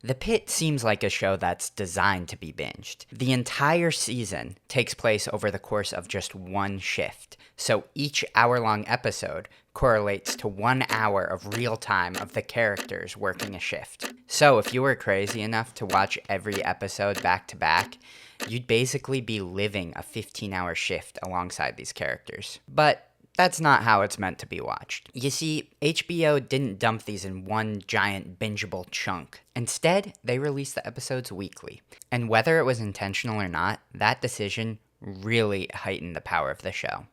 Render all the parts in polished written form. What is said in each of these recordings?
The Pitt seems like a show that's designed to be binged. The entire season takes place over the course of just one shift, so each hour-long episode correlates to 1 hour of real time of the characters working a shift. So if you were crazy enough to watch every episode back to back, you'd basically be living a 15-hour shift alongside these characters. But that's not how it's meant to be watched. You see, HBO didn't dump these in one giant bingeable chunk. Instead, they released the episodes weekly. And whether it was intentional or not, that decision really heightened the power of the show.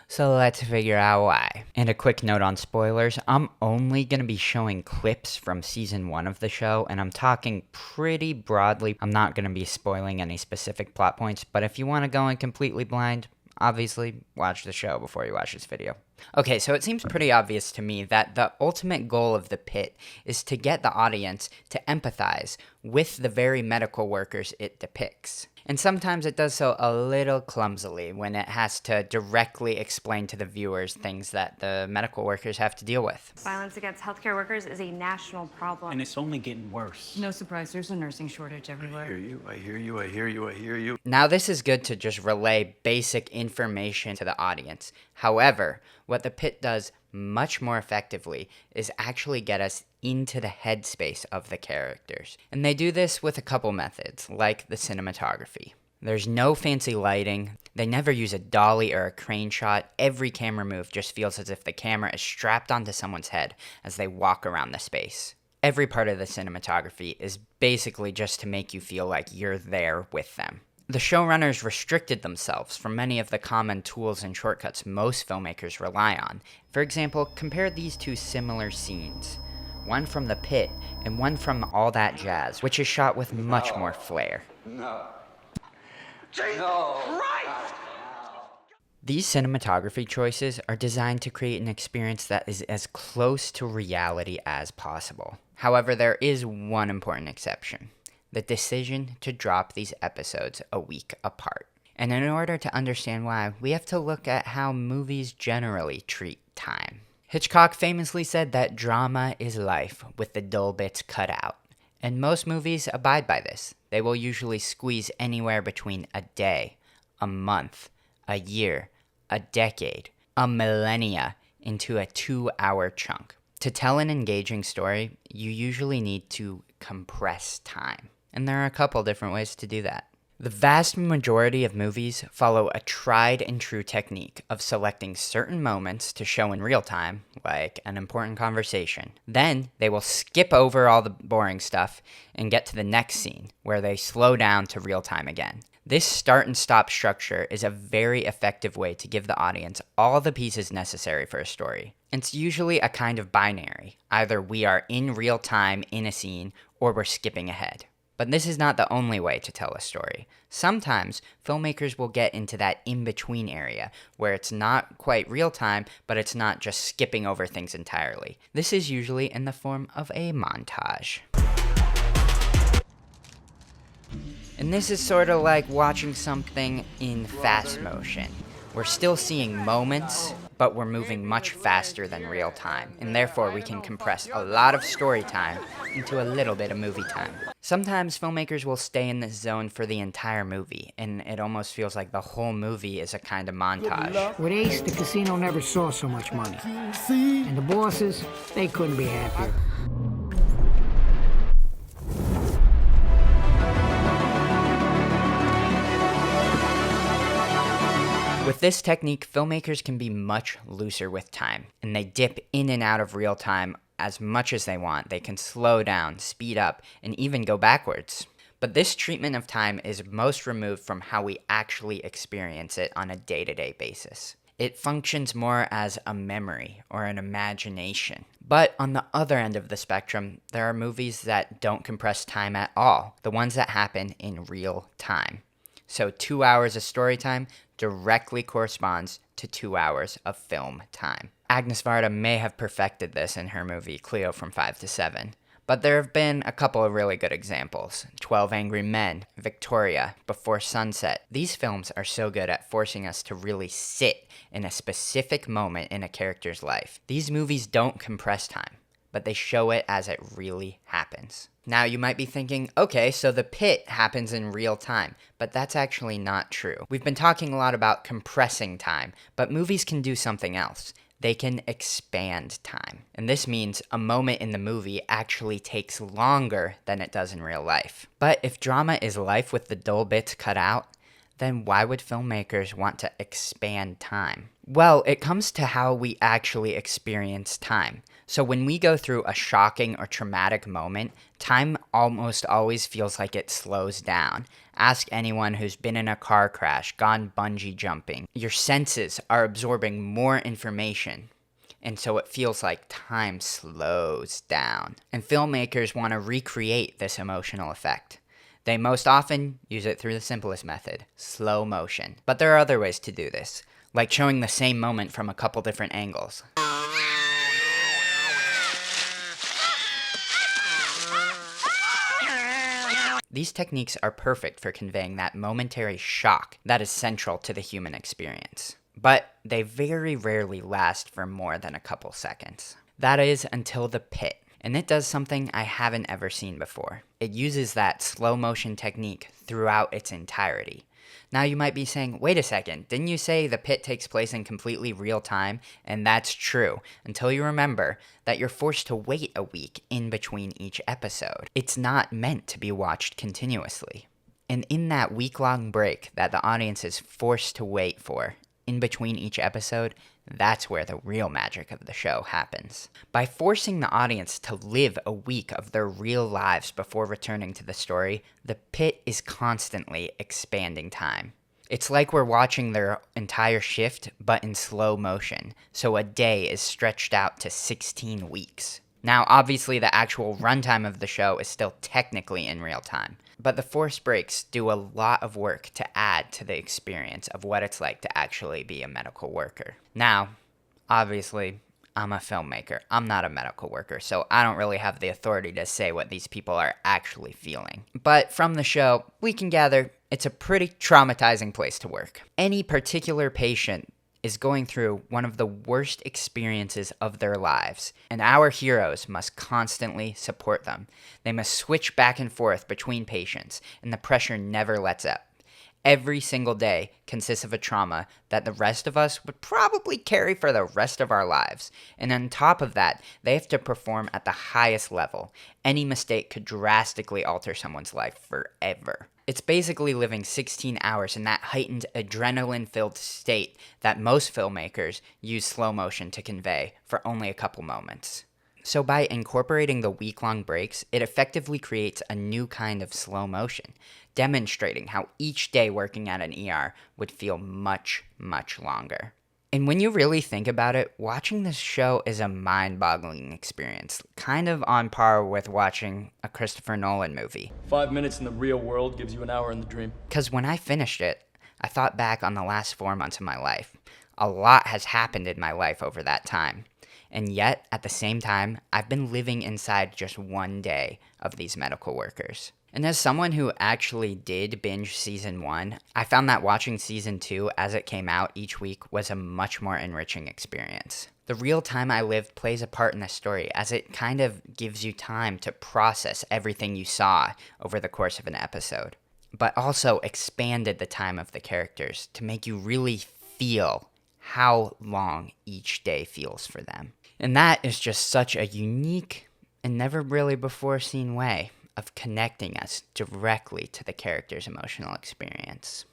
So let's figure out why. And a quick note on spoilers, I'm only going to be showing clips from season 1 of the show, and I'm talking pretty broadly. I'm not going to be spoiling any specific plot points, but if you want to go in completely blind, obviously, watch the show before you watch this video. Okay, so it seems pretty obvious to me that the ultimate goal of the Pitt is to get the audience to empathize with the very medical workers it depicts. And sometimes it does so a little clumsily when it has to directly explain to the viewers things that the medical workers have to deal with. Violence against healthcare workers is a national problem. And it's only getting worse. No surprise, there's a nursing shortage everywhere. I hear you. Now, this is good to just relay basic information to the audience. However, what the Pitt does much more effectively is actually get us into the headspace of the characters. And they do this with a couple methods, like the cinematography. There's no fancy lighting. They never use a dolly or a crane shot. Every camera move just feels as if the camera is strapped onto someone's head as they walk around the space. Every part of the cinematography is basically just to make you feel like you're there with them. The showrunners restricted themselves from many of the common tools and shortcuts most filmmakers rely on. For example, compare these two similar scenes. One from The Pitt and one from All That Jazz, which is shot with much more flair. These cinematography choices are designed to create an experience that is as close to reality as possible. However, there is one important exception: the decision to drop these episodes a week apart. And in order to understand why, we have to look at how movies generally treat time. Hitchcock famously said that drama is life with the dull bits cut out. And most movies abide by this. They will usually squeeze anywhere between a day, a month, a year, a decade, a millennia into a 2-hour chunk. To tell an engaging story, you usually need to compress time. And there are a couple different ways to do that. The vast majority of movies follow a tried and true technique of selecting certain moments to show in real time, like an important conversation. Then they will skip over all the boring stuff and get to the next scene, where they slow down to real time again. This start and stop structure is a very effective way to give the audience all the pieces necessary for a story. It's usually a kind of binary. Either we are in real time in a scene, or we're skipping ahead. But this is not the only way to tell a story. Sometimes, filmmakers will get into that in-between area, where it's not quite real time, but it's not just skipping over things entirely. This is usually in the form of a montage. And this is sort of like watching something in fast motion. We're still seeing moments, but we're moving much faster than real time, and therefore we can compress a lot of story time into a little bit of movie time. Sometimes filmmakers will stay in this zone for the entire movie, and it almost feels like the whole movie is a kind of montage. With Ace, the casino never saw so much money. And the bosses, they couldn't be happier. With this technique, filmmakers can be much looser with time, and they dip in and out of real time as much as they want. They can slow down, speed up, and even go backwards. But this treatment of time is most removed from how we actually experience it on a day-to-day basis. It functions more as a memory or an imagination. But on the other end of the spectrum, there are movies that don't compress time at all, the ones that happen in real time. So 2 hours of story time directly corresponds to 2 hours of film time. Agnes Varda may have perfected this in her movie Cleo from 5 to 7, but there have been a couple of really good examples. 12 Angry Men, Victoria, Before Sunset. These films are so good at forcing us to really sit in a specific moment in a character's life. These movies don't compress time. but they show it as it really happens. Now you might be thinking, okay, so the pit happens in real time, but that's actually not true. We've been talking a lot about compressing time, but movies can do something else. They can expand time. And this means a moment in the movie actually takes longer than it does in real life. But if drama is life with the dull bits cut out, then why would filmmakers want to expand time? Well, it comes to how we actually experience time. So when we go through a shocking or traumatic moment, time almost always feels like it slows down. Ask anyone who's been in a car crash, gone bungee jumping. Your senses are absorbing more information, and so it feels like time slows down. And filmmakers want to recreate this emotional effect. They most often use it through the simplest method, slow motion. But there are other ways to do this, like showing the same moment from a couple different angles. These techniques are perfect for conveying that momentary shock that is central to the human experience. But they very rarely last for more than a couple seconds. That is until the pit. And it does something I haven't ever seen before. It uses that slow motion technique throughout its entirety. Now you might be saying, wait a second, didn't you say the pit takes place in completely real time? And that's true, until you remember that you're forced to wait a week in between each episode. It's not meant to be watched continuously. And in that week-long break that the audience is forced to wait for, in between each episode, that's where the real magic of the show happens. By forcing the audience to live a week of their real lives before returning to the story, the pit is constantly expanding time. It's like we're watching their entire shift, but in slow motion, so a day is stretched out to 16 weeks. Now, obviously, the actual runtime of the show is still technically in real time, but the forced breaks do a lot of work to add to the experience of what it's like to actually be a medical worker. Now, obviously, I'm a filmmaker. I'm not a medical worker, so I don't really have the authority to say what these people are actually feeling. But from the show, we can gather it's a pretty traumatizing place to work. Any particular patient is going through one of the worst experiences of their lives, and our heroes must constantly support them. They must switch back and forth between patients, and the pressure never lets up. Every single day consists of a trauma that the rest of us would probably carry for the rest of our lives. And on top of that, they have to perform at the highest level. Any mistake could drastically alter someone's life forever. It's basically living 16 hours in that heightened adrenaline-filled state that most filmmakers use slow motion to convey for only a couple moments. So by incorporating the week-long breaks, it effectively creates a new kind of slow motion, demonstrating how each day working at an ER would feel much, much longer. And when you really think about it, watching this show is a mind-boggling experience, kind of on par with watching a Christopher Nolan movie. 5 minutes in the real world gives you an hour in the dream. Because when I finished it, I thought back on the last 4 months of my life. A lot has happened in my life over that time. And yet, at the same time, I've been living inside just one day of these medical workers. And as someone who actually did binge season 1, I found that watching season 2 as it came out each week was a much more enriching experience. The real time I lived plays a part in the story, as it kind of gives you time to process everything you saw over the course of an episode, but also expanded the time of the characters to make you really feel how long each day feels for them. And that is just such a unique and never really before seen way of connecting us directly to the character's emotional experience.